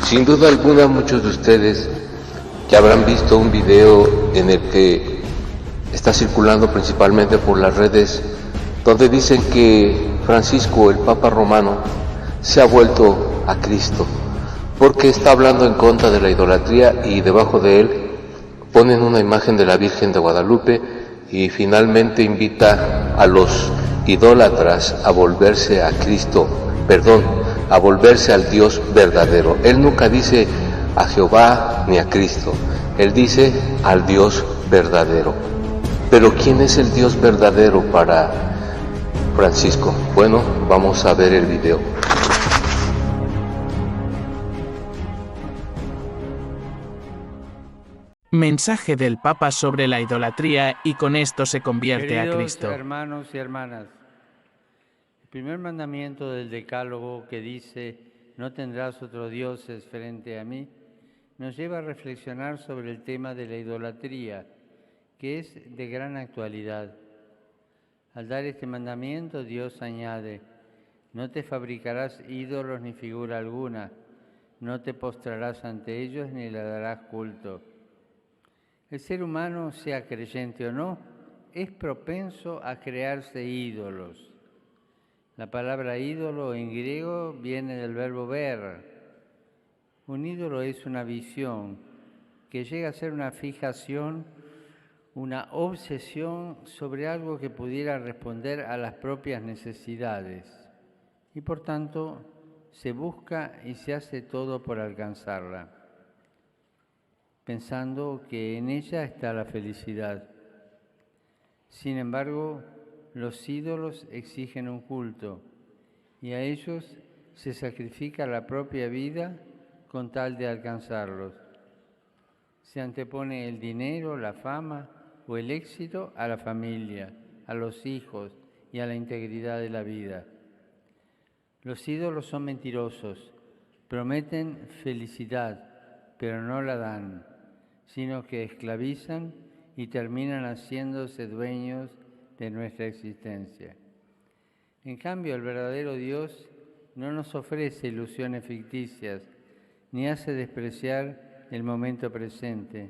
Sin duda alguna, muchos de ustedes ya habrán visto un video en el que está circulando principalmente por las redes, donde dicen que Francisco, el Papa Romano, se ha vuelto a Cristo, porque está hablando en contra de la idolatría y debajo de él ponen una imagen de la Virgen de Guadalupe y finalmente invita a los idólatras a volverse a Cristo, a volverse al Dios verdadero. Él nunca dice a Jehová ni a Cristo, él dice al Dios verdadero. Pero ¿quién es el Dios verdadero para Francisco? Bueno, vamos a ver el video. Mensaje del Papa sobre la idolatría y con esto se convierte Queridos a Cristo. Hermanos y hermanas, el primer mandamiento del Decálogo que dice no tendrás otros dioses frente a mí, nos lleva a reflexionar sobre el tema de la idolatría, que es de gran actualidad. Al dar este mandamiento, Dios añade, no te fabricarás ídolos ni figura alguna, no te postrarás ante ellos ni le darás culto. El ser humano, sea creyente o no, es propenso a crearse ídolos. La palabra ídolo en griego viene del verbo ver. Un ídolo es una visión que llega a ser una fijación, una obsesión sobre algo que pudiera responder a las propias necesidades. Y por tanto, se busca y se hace todo por alcanzarla, pensando que en ella está la felicidad. Sin embargo, los ídolos exigen un culto y a ellos se sacrifica la propia vida con tal de alcanzarlos. Se antepone el dinero, la fama o el éxito a la familia, a los hijos y a la integridad de la vida. Los ídolos son mentirosos, prometen felicidad, pero no la dan, sino que esclavizan y terminan haciéndose dueños de nuestra existencia. En cambio, el verdadero Dios no nos ofrece ilusiones ficticias, ni hace despreciar el momento presente,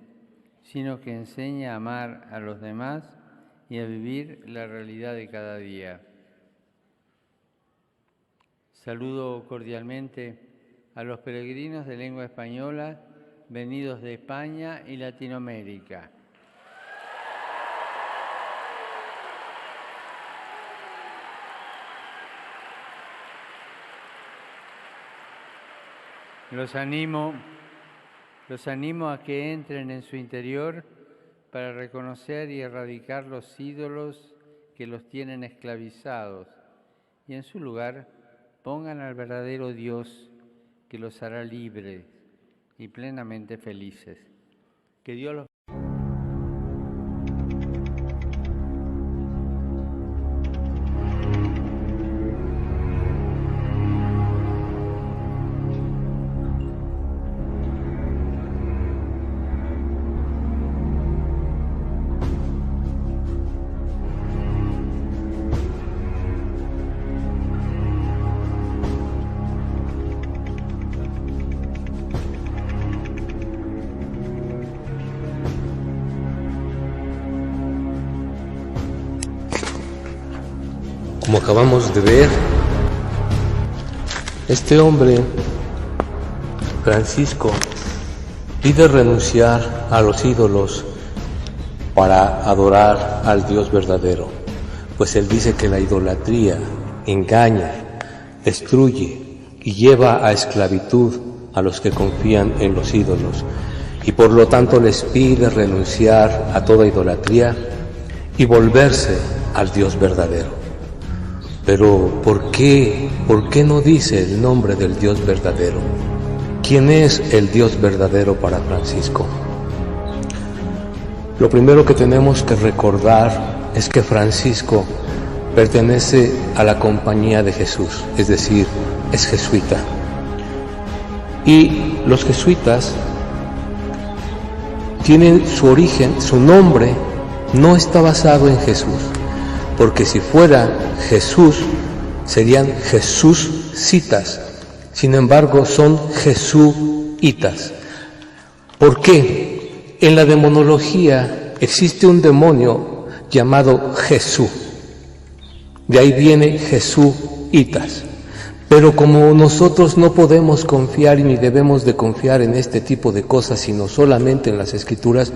sino que enseña a amar a los demás y a vivir la realidad de cada día. Saludo cordialmente a los peregrinos de lengua española venidos de España y Latinoamérica. Los animo a que entren en su interior para reconocer y erradicar los ídolos que los tienen esclavizados y en su lugar pongan al verdadero Dios que los hará libres y plenamente felices. Que Dios los Como acabamos de ver, este hombre, Francisco, pide renunciar a los ídolos para adorar al Dios verdadero, pues él dice que la idolatría engaña, destruye y lleva a esclavitud a los que confían en los ídolos, y por lo tanto les pide renunciar a toda idolatría y volverse al Dios verdadero. Pero ¿por qué no dice el nombre del Dios verdadero? ¿Quién es el Dios verdadero para Francisco? Lo primero que tenemos que recordar es que Francisco pertenece a la compañía de Jesús, es decir, es jesuita. Y los jesuitas tienen su origen, su nombre no está basado en Jesús, porque si fuera Jesús, serían Jesucitas. Sin embargo, son jesuitas. jesuitas. ¿Por qué? En la demonología existe un demonio llamado Jesús. De ahí viene jesuitas. Pero como nosotros no podemos confiar y ni debemos de confiar en este tipo de cosas, sino solamente en las Escrituras,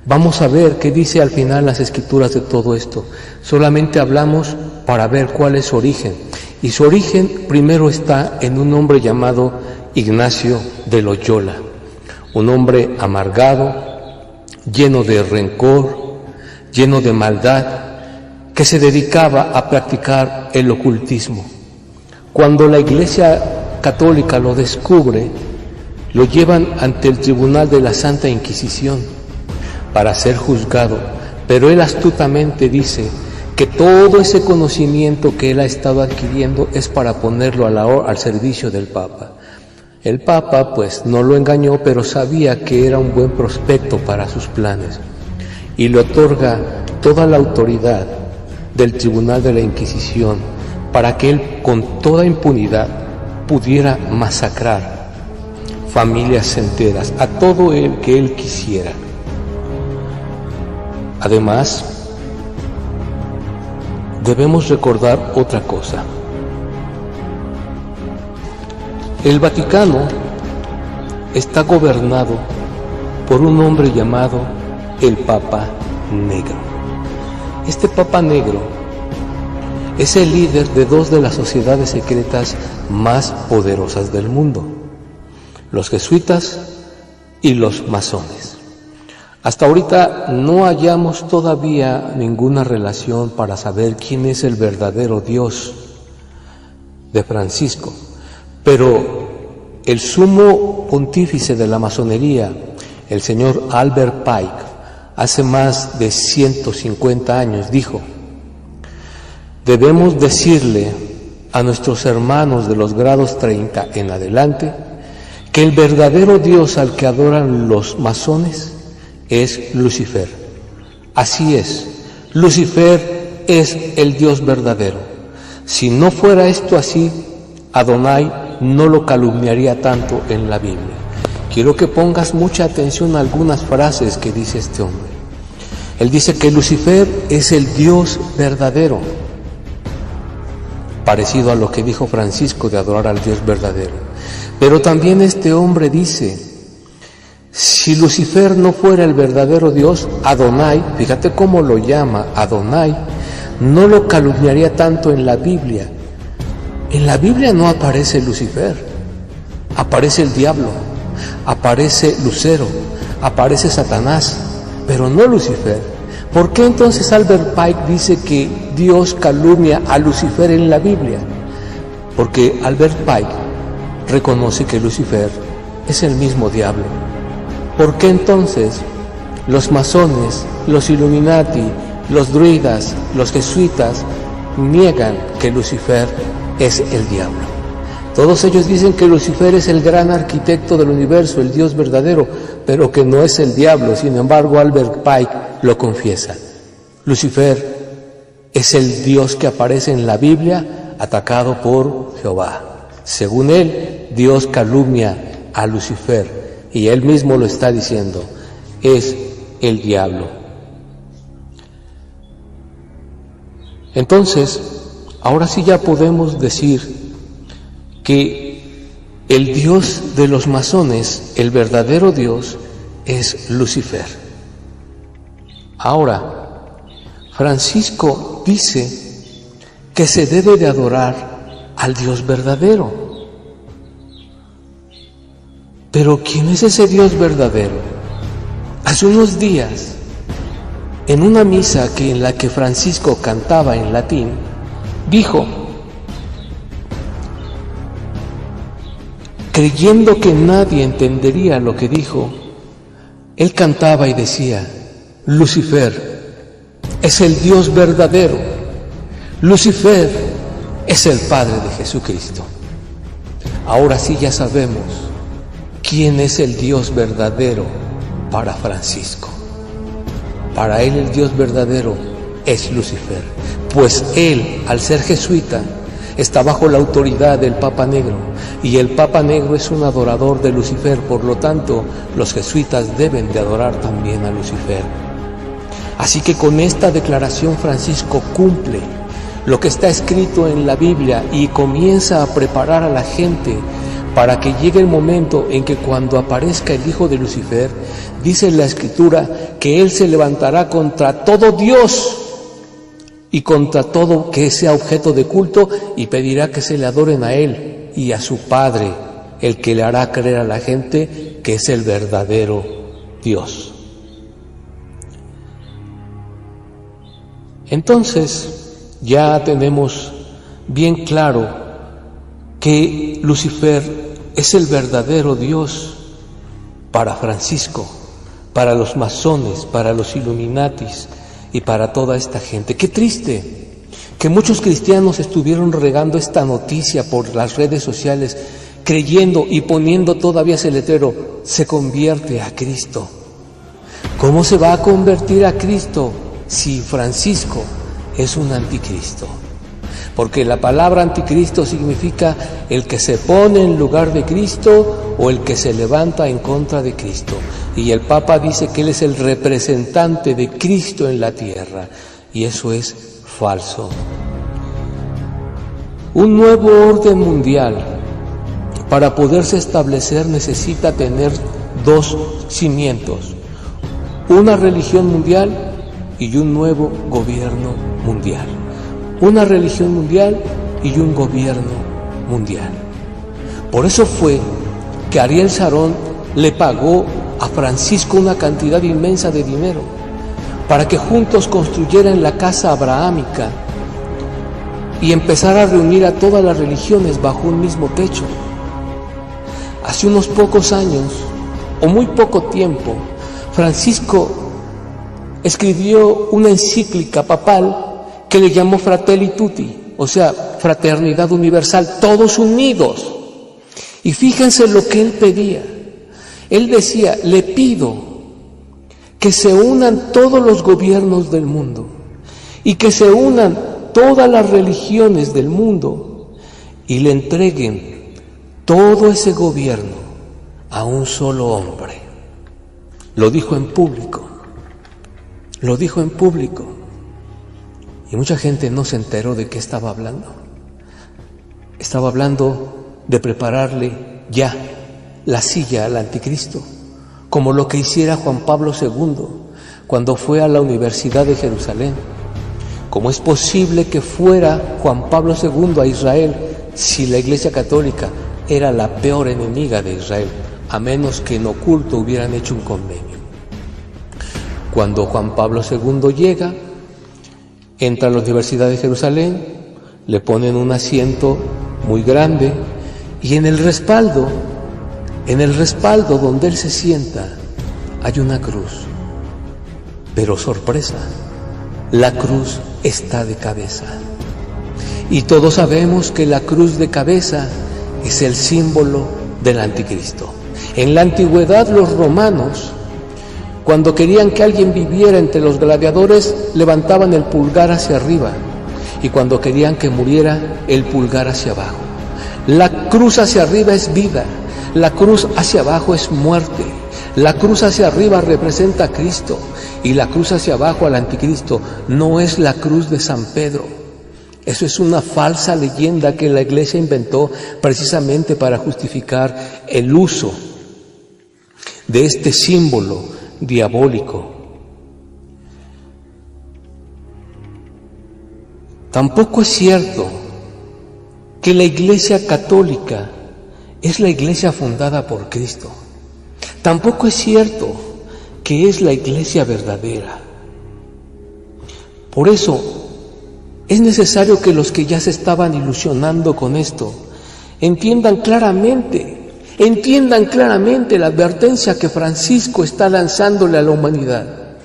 vamos a ver qué dice al final las Escrituras de todo esto. Solamente hablamos para ver cuál es su origen. Y su origen primero está en un hombre llamado Ignacio de Loyola. Un hombre amargado, lleno de rencor, lleno de maldad, que se dedicaba a practicar el ocultismo. Cuando la Iglesia Católica lo descubre, lo llevan ante el tribunal de la Santa Inquisición para ser juzgado, pero él astutamente dice que todo ese conocimiento que él ha estado adquiriendo es para ponerlo al servicio del Papa. El Papa pues no lo engañó, pero sabía que era un buen prospecto para sus planes y le otorga toda la autoridad del tribunal de la Inquisición para que él con toda impunidad pudiera masacrar familias enteras, a todo el que él quisiera. Además, debemos recordar otra cosa. El Vaticano está gobernado por un hombre llamado el Papa Negro. Este Papa Negro es el líder de dos de las sociedades secretas más poderosas del mundo, los jesuitas y los masones. Hasta ahorita no hallamos todavía ninguna relación para saber quién es el verdadero Dios de Francisco, pero el sumo pontífice de la masonería, el señor Albert Pike, hace más de 150 años dijo: debemos decirle a nuestros hermanos de los grados 30 en adelante que el verdadero Dios al que adoran los masones es Lucifer. Así es, Lucifer es el Dios verdadero. Si no fuera esto así, Adonai no lo calumniaría tanto en la Biblia. Quiero que pongas mucha atención a algunas frases que dice este hombre. Él dice que Lucifer es el Dios verdadero, parecido a lo que dijo Francisco de adorar al Dios verdadero. Pero también este hombre dice: si Lucifer no fuera el verdadero Dios, Adonai, fíjate cómo lo llama Adonai, no lo calumniaría tanto en la Biblia. En la Biblia no aparece Lucifer, aparece el diablo, aparece Lucero, aparece Satanás, pero no Lucifer. ¿Por qué entonces Albert Pike dice que Dios calumnia a Lucifer en la Biblia? Porque Albert Pike reconoce que Lucifer es el mismo diablo. ¿Por qué entonces los masones, los Illuminati, los druidas, los jesuitas niegan que Lucifer es el diablo? Todos ellos dicen que Lucifer es el gran arquitecto del universo, el Dios verdadero, pero que no es el diablo. Sin embargo, Albert Pike lo confiesa. Lucifer es el Dios que aparece en la Biblia atacado por Jehová. Según él, Dios calumnia a Lucifer. Y él mismo lo está diciendo, es el diablo. Entonces, ahora sí ya podemos decir que el Dios de los masones, el verdadero Dios, es Lucifer. Ahora, Francisco dice que se debe de adorar al Dios verdadero. Pero ¿quién es ese Dios verdadero? Hace unos días, en una misa en la que Francisco cantaba en latín, dijo, creyendo que nadie entendería lo que dijo, él cantaba y decía: Lucifer es el Dios verdadero, Lucifer es el Padre de Jesucristo. Ahora sí ya sabemos quién es el Dios verdadero para Francisco. Para él el Dios verdadero es Lucifer, pues él, al ser jesuita, está bajo la autoridad del Papa Negro, y el Papa Negro es un adorador de Lucifer, por lo tanto, los jesuitas deben de adorar también a Lucifer. Así que con esta declaración Francisco cumple lo que está escrito en la Biblia y comienza a preparar a la gente para que llegue el momento en que cuando aparezca el hijo de Lucifer, dice la Escritura que él se levantará contra todo Dios y contra todo que sea objeto de culto y pedirá que se le adoren a él y a su Padre, el que le hará creer a la gente que es el verdadero Dios. Entonces, ya tenemos bien claro que Lucifer es el verdadero Dios para Francisco, para los masones, para los Illuminatis y para toda esta gente. Qué triste que muchos cristianos estuvieron regando esta noticia por las redes sociales, creyendo y poniendo todavía ese letrero: se convierte a Cristo. ¿Cómo se va a convertir a Cristo si Francisco es un anticristo? Porque la palabra anticristo significa el que se pone en lugar de Cristo o el que se levanta en contra de Cristo. Y el Papa dice que él es el representante de Cristo en la tierra, y eso es falso. Un nuevo orden mundial, para poderse establecer, necesita tener dos cimientos: una religión mundial y un nuevo gobierno mundial. Una religión mundial y un gobierno mundial. Por eso fue que Ariel Sharon le pagó a Francisco una cantidad inmensa de dinero para que juntos construyeran la casa abrahámica y empezar a reunir a todas las religiones bajo un mismo techo. Hace unos pocos años, o muy poco tiempo, Francisco escribió una encíclica papal que le llamó Fratelli Tutti, o sea, fraternidad universal, todos unidos. Y fíjense lo que él pedía. Él decía: le pido que se unan todos los gobiernos del mundo y que se unan todas las religiones del mundo y le entreguen todo ese gobierno a un solo hombre. Lo dijo en público. Lo dijo en público. Y mucha gente no se enteró de qué estaba hablando. Estaba hablando de prepararle ya la silla al anticristo, como lo que hiciera Juan Pablo II cuando fue a la Universidad de Jerusalén. ¿Cómo es posible que fuera Juan Pablo II a Israel si la Iglesia Católica era la peor enemiga de Israel, a menos que en oculto hubieran hecho un convenio? Cuando Juan Pablo II llega, entra a la Universidad de Jerusalén, le ponen un asiento muy grande y en el respaldo donde él se sienta, hay una cruz. Pero sorpresa, la cruz está de cabeza. Y todos sabemos que la cruz de cabeza es el símbolo del anticristo. En la antigüedad, los romanos, cuando querían que alguien viviera entre los gladiadores, levantaban el pulgar hacia arriba, y cuando querían que muriera, el pulgar hacia abajo. La cruz hacia arriba es vida, la cruz hacia abajo es muerte. La cruz hacia arriba representa a Cristo y la cruz hacia abajo al anticristo. No es la cruz de San Pedro. Eso es una falsa leyenda que la Iglesia inventó precisamente para justificar el uso de este símbolo diabólico. Tampoco es cierto que la Iglesia Católica es la Iglesia fundada por Cristo. Tampoco es cierto que es la Iglesia verdadera. Por eso es necesario que los que ya se estaban ilusionando con esto entiendan claramente la advertencia que Francisco está lanzándole a la humanidad.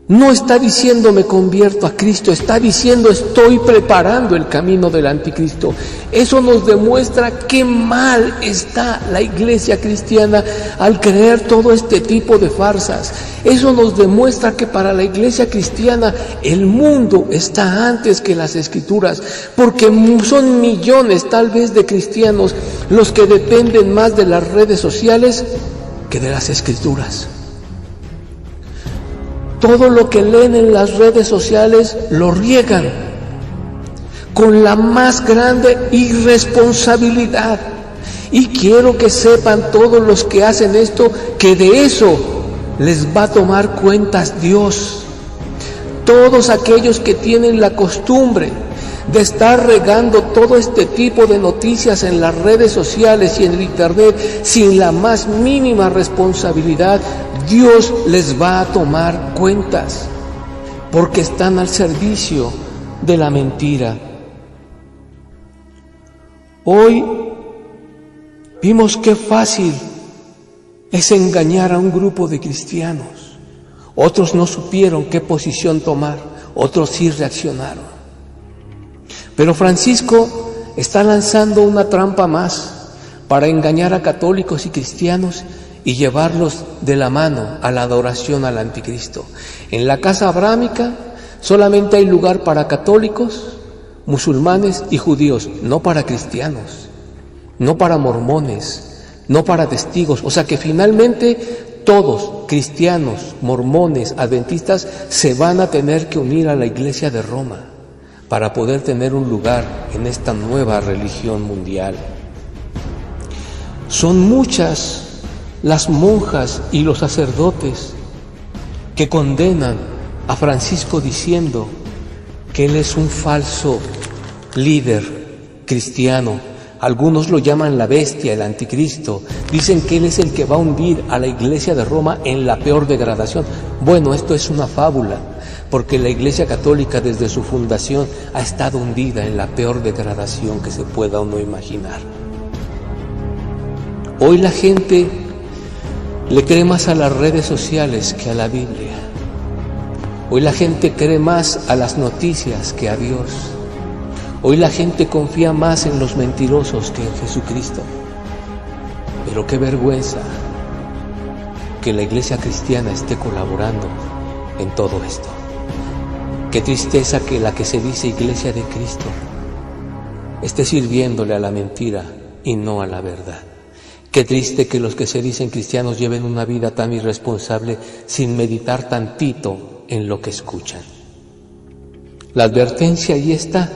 No está diciendo me convierto a Cristo, está diciendo estoy preparando el camino del anticristo. Eso nos demuestra qué mal está la iglesia cristiana al creer todo este tipo de farsas. Eso nos demuestra que para la iglesia cristiana el mundo está antes que las escrituras, porque son millones tal vez de cristianos los que dependen más de las redes sociales que de las escrituras. Todo lo que leen en las redes sociales lo riegan con la más grande irresponsabilidad. Y quiero que sepan todos los que hacen esto que de eso les va a tomar cuentas Dios. Todos aquellos que tienen la costumbre de estar regando todo este tipo de noticias en las redes sociales y en el internet sin la más mínima responsabilidad, Dios les va a tomar cuentas, porque están al servicio de la mentira. Hoy vimos qué fácil es engañar a un grupo de cristianos. Otros no supieron qué posición tomar, otros sí reaccionaron. Pero Francisco está lanzando una trampa más para engañar a católicos y cristianos y llevarlos de la mano a la adoración al anticristo. En la casa abrámica solamente hay lugar para católicos, musulmanes y judíos, no para cristianos, no para mormones, no para testigos. O sea que finalmente todos, cristianos, mormones, adventistas, se van a tener que unir a la Iglesia de Roma para poder tener un lugar en esta nueva religión mundial. Son muchas las monjas y los sacerdotes que condenan a Francisco diciendo que él es un falso líder cristiano. Algunos lo llaman la bestia, el anticristo. Dicen que él es el que va a hundir a la Iglesia de Roma en la peor degradación. Bueno, esto es una fábula, porque la Iglesia Católica desde su fundación ha estado hundida en la peor degradación que se pueda uno imaginar. Hoy la gente le cree más a las redes sociales que a la Biblia. Hoy la gente cree más a las noticias que a Dios. Hoy la gente confía más en los mentirosos que en Jesucristo. Pero qué vergüenza que la Iglesia cristiana esté colaborando en todo esto. Qué tristeza que la que se dice Iglesia de Cristo esté sirviéndole a la mentira y no a la verdad. Qué triste que los que se dicen cristianos lleven una vida tan irresponsable sin meditar tantito en lo que escuchan. La advertencia ahí está.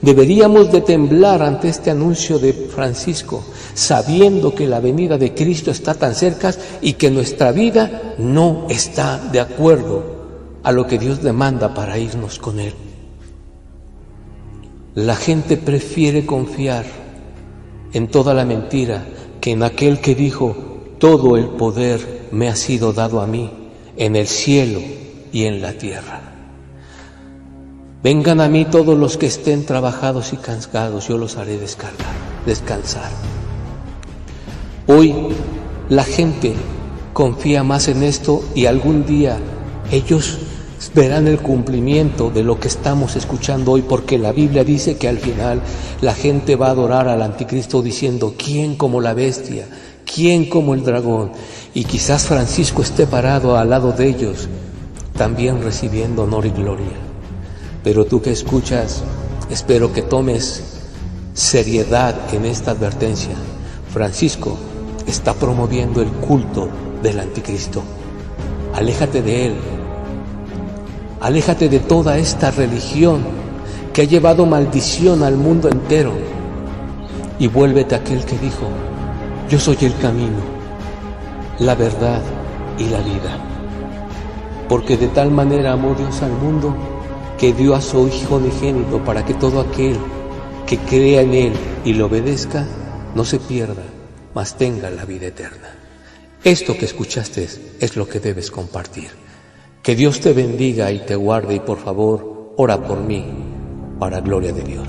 Deberíamos de temblar ante este anuncio de Francisco, sabiendo que la venida de Cristo está tan cerca y que nuestra vida no está de acuerdo a lo que Dios demanda para irnos con Él. La gente prefiere confiar en toda la mentira que en aquel que dijo: todo el poder me ha sido dado a mí, en el cielo y en la tierra. Vengan a mí todos los que estén trabajados y cansados, yo los haré descansar. Hoy la gente confía más en esto y algún día ellos verán el cumplimiento de lo que estamos escuchando hoy, porque la Biblia dice que al final la gente va a adorar al anticristo diciendo: ¿quién como la bestia? ¿Quién como el dragón? Y quizás Francisco esté parado al lado de ellos, también recibiendo honor y gloria. Pero tú que escuchas, espero que tomes seriedad en esta advertencia. Francisco está promoviendo el culto del anticristo. Aléjate de él. Aléjate de toda esta religión que ha llevado maldición al mundo entero y vuélvete a aquel que dijo: yo soy el camino, la verdad y la vida. Porque de tal manera amó Dios al mundo que dio a su Hijo unigénito para que todo aquel que crea en Él y le obedezca no se pierda, mas tenga la vida eterna. Esto que escuchaste es lo que debes compartir. Que Dios te bendiga y te guarde, y por favor, ora por mí, para gloria de Dios.